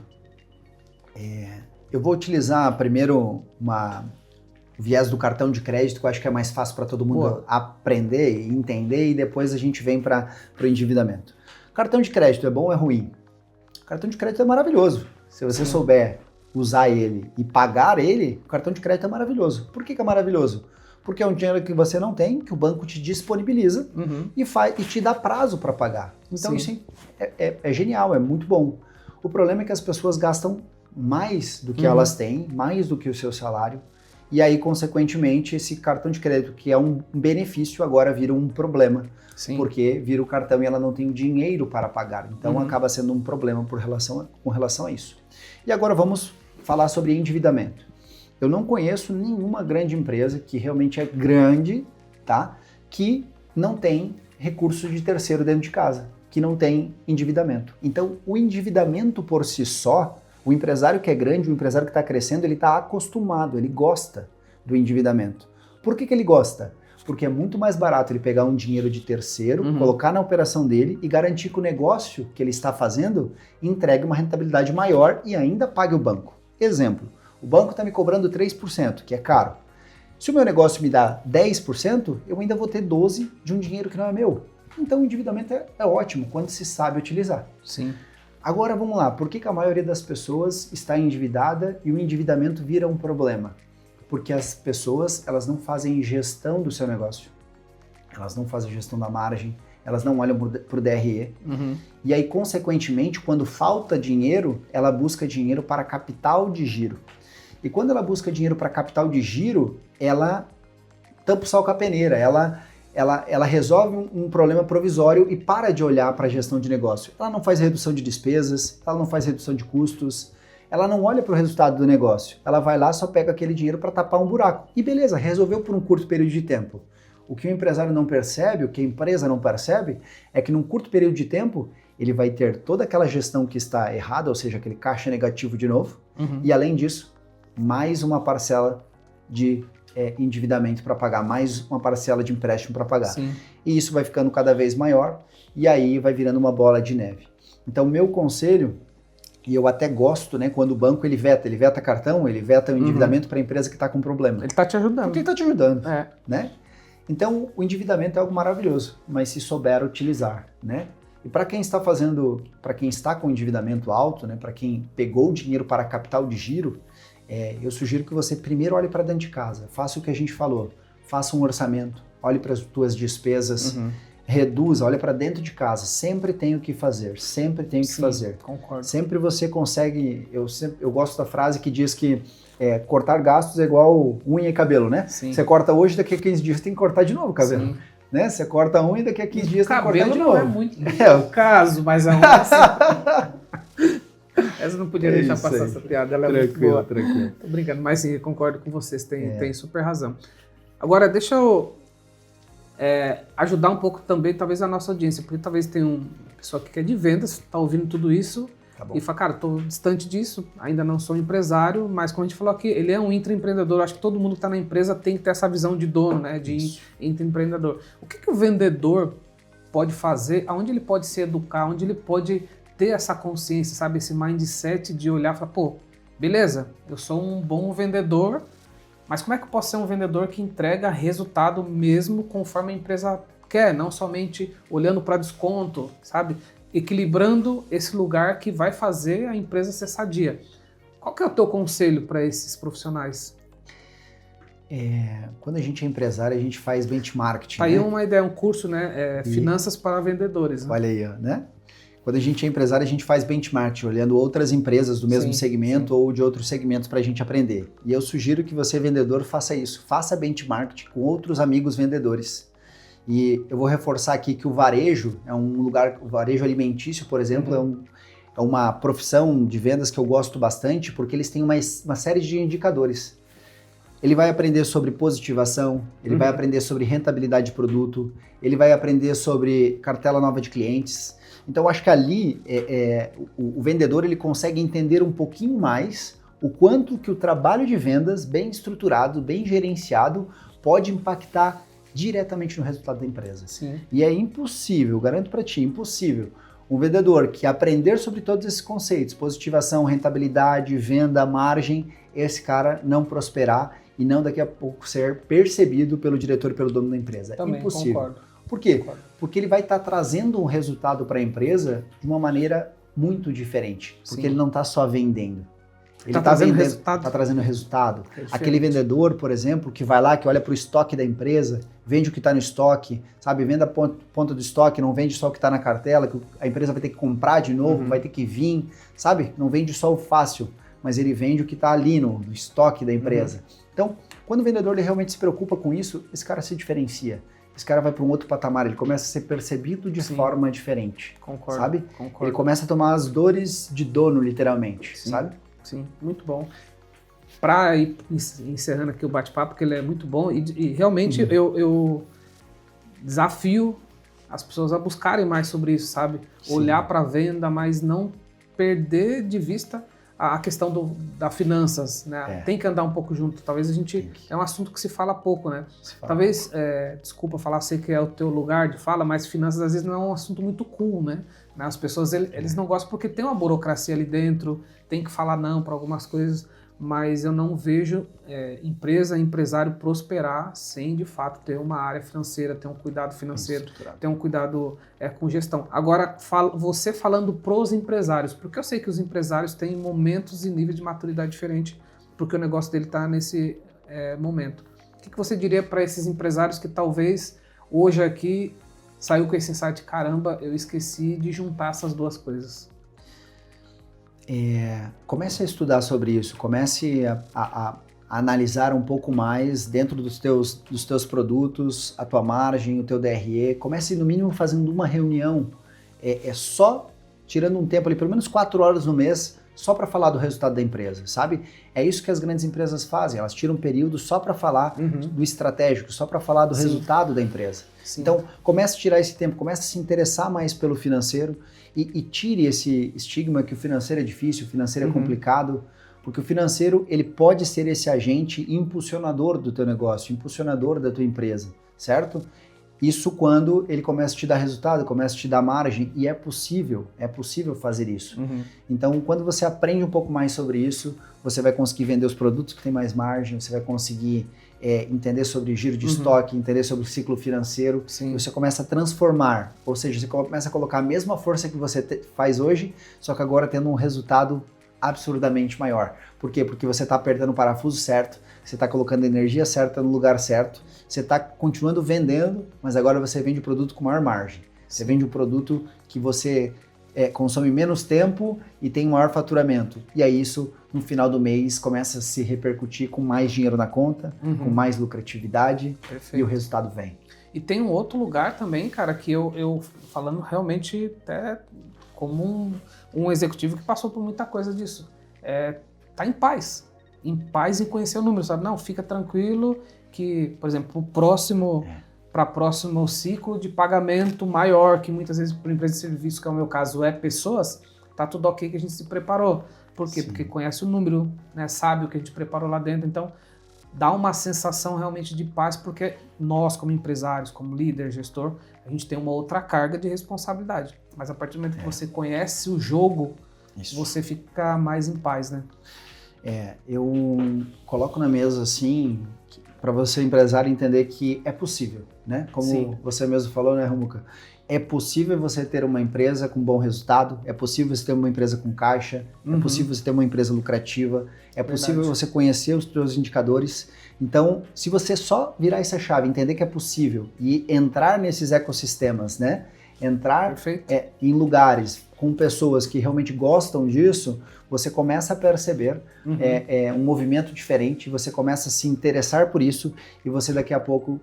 Eu vou utilizar primeiro o viés do cartão de crédito, que eu acho que é mais fácil para todo mundo aprender e entender, e depois a gente vem para o endividamento. Cartão de crédito é bom ou é ruim? Cartão de crédito é maravilhoso. Se você souber usar ele e pagar ele, o cartão de crédito é maravilhoso. Por que é maravilhoso? Porque é um dinheiro que você não tem, que o banco te disponibiliza e te dá prazo para pagar. Então isso é genial, é muito bom. O problema é que as pessoas gastam mais do que elas têm, mais do que o seu salário, e aí, consequentemente, esse cartão de crédito, que é um benefício, agora vira um problema. Sim. Porque vira o cartão e ela não tem o dinheiro para pagar. Então, acaba sendo um problema com relação a isso. E agora vamos falar sobre endividamento. Eu não conheço nenhuma grande empresa que realmente é grande, tá? Que não tem recurso de terceiro dentro de casa, que não tem endividamento. Então, o endividamento por si só, o empresário que é grande, o empresário que está crescendo, ele está acostumado, ele gosta do endividamento. Por que ele gosta? Porque é muito mais barato ele pegar um dinheiro de terceiro, colocar na operação dele e garantir que o negócio que ele está fazendo entregue uma rentabilidade maior e ainda pague o banco. Exemplo, o banco está me cobrando 3%, que é caro. Se o meu negócio me dá 10%, eu ainda vou ter 12% de um dinheiro que não é meu. Então o endividamento é ótimo quando se sabe utilizar. Sim. Agora vamos lá, por que a maioria das pessoas está endividada e o endividamento vira um problema? Porque as pessoas, elas não fazem gestão do seu negócio. Elas não fazem gestão da margem, elas não olham para o DRE. E aí, consequentemente, quando falta dinheiro, ela busca dinheiro para capital de giro. E quando ela busca dinheiro para capital de giro, ela tampa o sal com a peneira, ela resolve um problema provisório e para de olhar para a gestão de negócio. Ela não faz redução de despesas, ela não faz redução de custos, ela não olha para o resultado do negócio. Ela vai lá, só pega aquele dinheiro para tapar um buraco. E beleza, resolveu por um curto período de tempo. O que o empresário não percebe, o que a empresa não percebe, é que num curto período de tempo, ele vai ter toda aquela gestão que está errada, ou seja, aquele caixa negativo de novo, e além disso, mais uma parcela de endividamento para pagar, mais uma parcela de empréstimo para pagar. Sim. E isso vai ficando cada vez maior e aí vai virando uma bola de neve. Então, meu conselho, e eu até gosto, né, quando o banco ele veta cartão, ele veta o endividamento para a empresa que está com problema. Ele está te ajudando. Porque ele está te ajudando, né? Então, o endividamento é algo maravilhoso, mas se souber utilizar, né? E para quem está com endividamento alto, né, para quem pegou o dinheiro para capital de giro, eu sugiro que você primeiro olhe para dentro de casa, faça o que a gente falou, faça um orçamento, olhe para as tuas despesas, reduza, olha para dentro de casa, sempre tem o que fazer, sempre tem o que fazer. Concordo. Sempre você consegue, eu gosto da frase que diz que cortar gastos é igual unha e cabelo, né? Sim. Você corta hoje, daqui a 15 dias tem que cortar de novo o cabelo. Sim. Né? Você corta a unha e daqui a 15 dias tem que cortar de novo. Não é muito o caso, mas a unha assim. Essa não podia deixar passar essa piada, ela é muito boa. Tranquilo. Tô brincando, mas sim, concordo com vocês, tem super razão. Agora, deixa eu ajudar um pouco também, talvez, a nossa audiência, porque talvez tenha uma pessoa que é de vendas, está ouvindo tudo isso, e fala, cara, estou distante disso, ainda não sou empresário, mas como a gente falou aqui, ele é um intraempreendedor. Acho que todo mundo que está na empresa tem que ter essa visão de dono, né, de intraempreendedor. O que o vendedor pode fazer, aonde ele pode se educar, onde ele pode ter essa consciência, sabe, esse mindset de olhar e falar, pô, beleza, eu sou um bom vendedor, mas como é que eu posso ser um vendedor que entrega resultado mesmo conforme a empresa quer, não somente olhando para desconto, sabe? Equilibrando esse lugar que vai fazer a empresa ser sadia. Qual que é o teu conselho para esses profissionais? Quando a gente é empresário, a gente faz benchmarking. Tá aí uma ideia, um curso, né? Finanças para vendedores. Né? Olha aí, né? Quando a gente é empresário, a gente faz benchmarking, olhando outras empresas do mesmo segmento ou de outros segmentos para a gente aprender. E eu sugiro que você, vendedor, faça isso. Faça benchmarking com outros amigos vendedores. E eu vou reforçar aqui que o varejo é um lugar, o varejo alimentício, por exemplo, é uma profissão de vendas que eu gosto bastante, porque eles têm uma série de indicadores. Ele vai aprender sobre positivação, ele vai aprender sobre rentabilidade de produto, ele vai aprender sobre cartela nova de clientes. Então, eu acho que ali o vendedor ele consegue entender um pouquinho mais o quanto que o trabalho de vendas bem estruturado, bem gerenciado, pode impactar diretamente no resultado da empresa. Sim. E é impossível, garanto para ti, impossível, um vendedor que aprender sobre todos esses conceitos, positivação, rentabilidade, venda, margem, esse cara não prosperar e não daqui a pouco ser percebido pelo diretor e pelo dono da empresa. Também, impossível. Concordo. Por quê? Concordo. Porque ele vai estar trazendo um resultado para a empresa de uma maneira muito diferente. Porque ele não está só vendendo. Ele está trazendo resultado. Aquele vendedor, por exemplo, que vai lá, que olha para o estoque da empresa, vende o que está no estoque, sabe? Vende a ponta do estoque, não vende só o que está na cartela, que a empresa vai ter que comprar de novo, vai ter que vir, sabe? Não vende só o fácil, mas ele vende o que está ali no estoque da empresa. Então, quando o vendedor ele realmente se preocupa com isso, esse cara se diferencia. Esse cara vai para um outro patamar, ele começa a ser percebido de forma diferente. Concordo. Sabe? Concordo. Ele começa a tomar as dores de dono, literalmente, sabe? Sim, muito bom. Para ir encerrando aqui o bate-papo, porque ele é muito bom e realmente eu desafio as pessoas a buscarem mais sobre isso, sabe? Olhar para a venda, mas não perder de vista a questão da finanças, né? Tem que andar um pouco junto. Talvez a gente... É um assunto que se fala pouco, né? Talvez, desculpa falar, sei que é o teu lugar de fala, mas finanças às vezes não é um assunto muito cool, né? As pessoas, eles não gostam porque tem uma burocracia ali dentro, tem que falar não para algumas coisas, mas eu não vejo empresário prosperar sem, de fato, ter uma área financeira, ter um cuidado financeiro, ter um cuidado com gestão. Agora, você falando pros empresários, porque eu sei que os empresários têm momentos e níveis de maturidade diferente, porque o negócio dele está nesse momento. O que você diria para esses empresários que talvez hoje aqui saiu com esse insight, caramba, eu esqueci de juntar essas duas coisas? Comece a estudar sobre isso, comece a analisar um pouco mais dentro dos teus produtos, a tua margem, o teu DRE, comece no mínimo fazendo uma reunião, só tirando um tempo ali, pelo menos 4 horas no mês, só para falar do resultado da empresa, sabe? É isso que as grandes empresas fazem, elas tiram um período só para falar do estratégico, só para falar do resultado da empresa. Sim. Então, comece a tirar esse tempo, comece a se interessar mais pelo financeiro e tire esse estigma que o financeiro é difícil, o financeiro é complicado, porque o financeiro ele pode ser esse agente impulsionador do teu negócio, impulsionador da tua empresa, certo? Isso quando ele começa a te dar resultado, começa a te dar margem, e é possível fazer isso. Então, quando você aprende um pouco mais sobre isso, você vai conseguir vender os produtos que têm mais margem, você vai conseguir entender sobre giro de estoque, entender sobre ciclo financeiro, Sim. você começa a transformar, ou seja, você começa a colocar a mesma força que você faz hoje, só que agora tendo um resultado absurdamente maior. Por quê? Porque você está apertando o parafuso certo, você está colocando a energia certa no lugar certo, você está continuando vendendo, mas agora você vende o produto com maior margem. Você vende um produto que você consome menos tempo e tem maior faturamento. E aí isso, no final do mês, começa a se repercutir com mais dinheiro na conta, com mais lucratividade. Perfeito. E o resultado vem. E tem um outro lugar também, cara, que eu falando realmente até como um executivo que passou por muita coisa disso. Tá em paz em conhecer o número, sabe? Não, fica tranquilo que, por exemplo, para próximo ciclo de pagamento maior, que muitas vezes por empresa de serviço, que é o meu caso, pessoas, tá tudo ok que a gente se preparou. Por quê? Sim. Porque conhece o número, né, sabe o que a gente preparou lá dentro, então dá uma sensação realmente de paz, porque nós, como empresários, como líder, gestor, a gente tem uma outra carga de responsabilidade. Mas a partir do momento que você conhece o jogo, você fica mais em paz, né? Eu coloco na mesa assim, para você empresário entender que é possível, né? Como Sim. você mesmo falou, né, Romuca? É possível você ter uma empresa com bom resultado, é possível você ter uma empresa com caixa, é possível você ter uma empresa lucrativa, é possível você conhecer os seus indicadores. Então, se você só virar essa chave, entender que é possível e entrar nesses ecossistemas, né? Entrar em lugares com pessoas que realmente gostam disso, você começa a perceber um movimento diferente, você começa a se interessar por isso e você daqui a pouco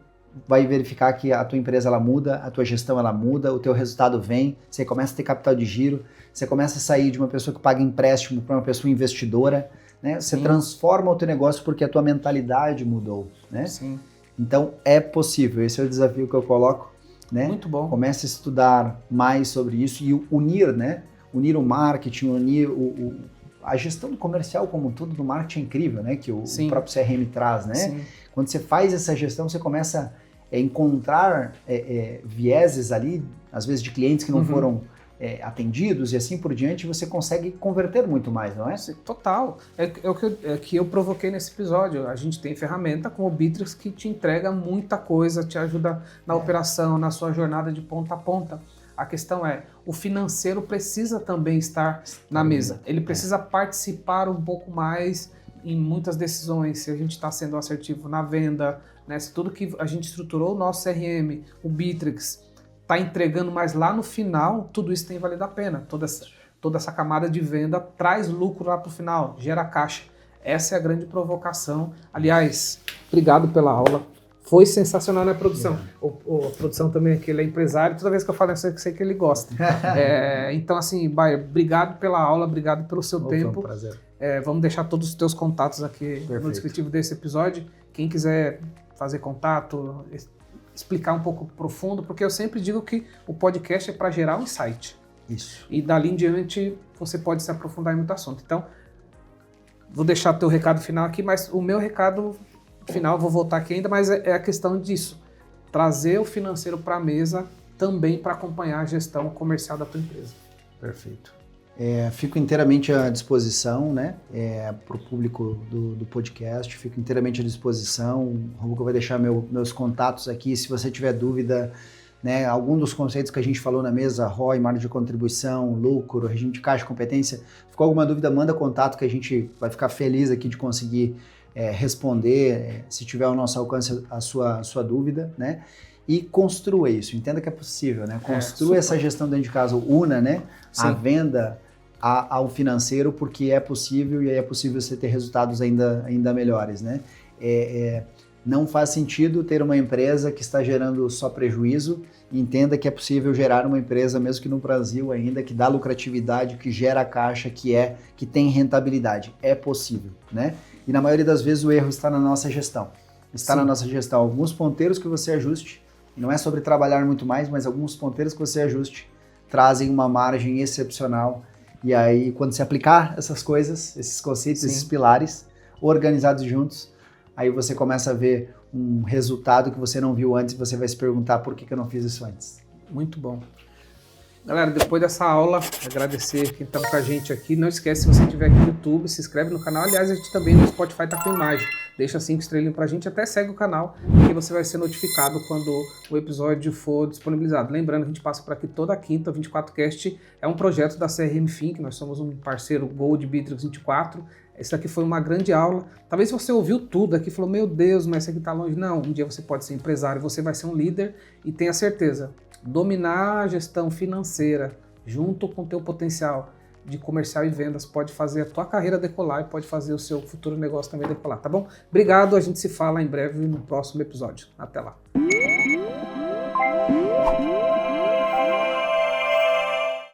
vai verificar que a tua empresa ela muda, a tua gestão ela muda, o teu resultado vem, você começa a ter capital de giro, você começa a sair de uma pessoa que paga empréstimo para uma pessoa investidora, né? Você transforma o teu negócio porque a tua mentalidade mudou, né? Sim. Então é possível, esse é o desafio que eu coloco, né? Muito bom. Comece a estudar mais sobre isso e unir, né? Unir o marketing, unir a gestão comercial como um todo do marketing é incrível, né? Que o próprio CRM traz, né? Sim. Quando você faz essa gestão, você começa a encontrar vieses ali, às vezes de clientes que não foram atendidos e assim por diante, você consegue converter muito mais, não é? Total. É o que eu provoquei nesse episódio. A gente tem ferramenta como o Bitrix que te entrega muita coisa, te ajuda na operação, na sua jornada de ponta a ponta. A questão o financeiro precisa também estar na mesa. Ele precisa participar um pouco mais em muitas decisões, se a gente está sendo assertivo na venda, né? Se tudo que a gente estruturou, o nosso CRM, o Bitrix, está entregando, mas lá no final, tudo isso tem valido a pena. Toda essa camada de venda traz lucro lá para o final, gera caixa. Essa é a grande provocação. Aliás, obrigado pela aula. Foi sensacional, né, produção? A produção também, que ele é empresário, toda vez que eu falo isso, eu sei que ele gosta. Então, assim, Bayer, obrigado pela aula, obrigado pelo seu tempo. Foi um prazer. Vamos deixar todos os teus contatos aqui no descritivo desse episódio. Quem quiser fazer contato, explicar um pouco profundo, porque eu sempre digo que o podcast é para gerar um insight. Isso. E dali em diante você pode se aprofundar em muito assunto. Então, vou deixar teu recado final aqui, mas o meu recado final, vou voltar aqui ainda, mas é a questão disso. Trazer o financeiro para a mesa também para acompanhar a gestão comercial da tua empresa. Perfeito. Fico inteiramente à disposição, né, para o público do podcast, fico inteiramente à disposição. O Romuca vai deixar meus contatos aqui, se você tiver dúvida, né, algum dos conceitos que a gente falou na mesa, ROI, margem de contribuição, lucro, regime de caixa, competência, ficou alguma dúvida, manda contato que a gente vai ficar feliz aqui de conseguir responder, se tiver ao nosso alcance a sua dúvida, né? E construa isso, entenda que é possível, né? Construa essa gestão dentro de casa, una, né? Sim. A venda ao financeiro, porque é possível e aí é possível você ter resultados ainda melhores, né? Não faz sentido ter uma empresa que está gerando só prejuízo, e entenda que é possível gerar uma empresa, mesmo que no Brasil ainda, que dá lucratividade, que gera caixa, que tem rentabilidade. É possível, né? E na maioria das vezes o erro está na nossa gestão. Está na nossa gestão. Alguns ponteiros que você ajuste, não é sobre trabalhar muito mais, mas alguns ponteiros que você ajuste trazem uma margem excepcional. E aí, quando você aplicar essas coisas, esses conceitos, esses pilares, organizados juntos, aí você começa a ver um resultado que você não viu antes e você vai se perguntar por que eu não fiz isso antes. Muito bom. Galera, depois dessa aula, agradecer quem está com a gente aqui. Não esquece, se você estiver aqui no YouTube, se inscreve no canal. Aliás, a gente também no Spotify está com imagem. deixa 5 estrelinhas pra gente, até segue o canal, porque você vai ser notificado quando o episódio for disponibilizado. Lembrando que a gente passa por aqui toda quinta, 24Cast é um projeto da CRM Think, nós somos um parceiro Gold Bitrix 24. Esse aqui foi uma grande aula. Talvez você ouviu tudo aqui e falou, meu Deus, mas esse aqui tá longe. Não, um dia você pode ser empresário, você vai ser um líder e tenha certeza, dominar a gestão financeira junto com o teu potencial de comercial e vendas pode fazer a tua carreira decolar e pode fazer o seu futuro negócio também decolar, tá bom? Obrigado, a gente se fala em breve no próximo episódio. Até lá.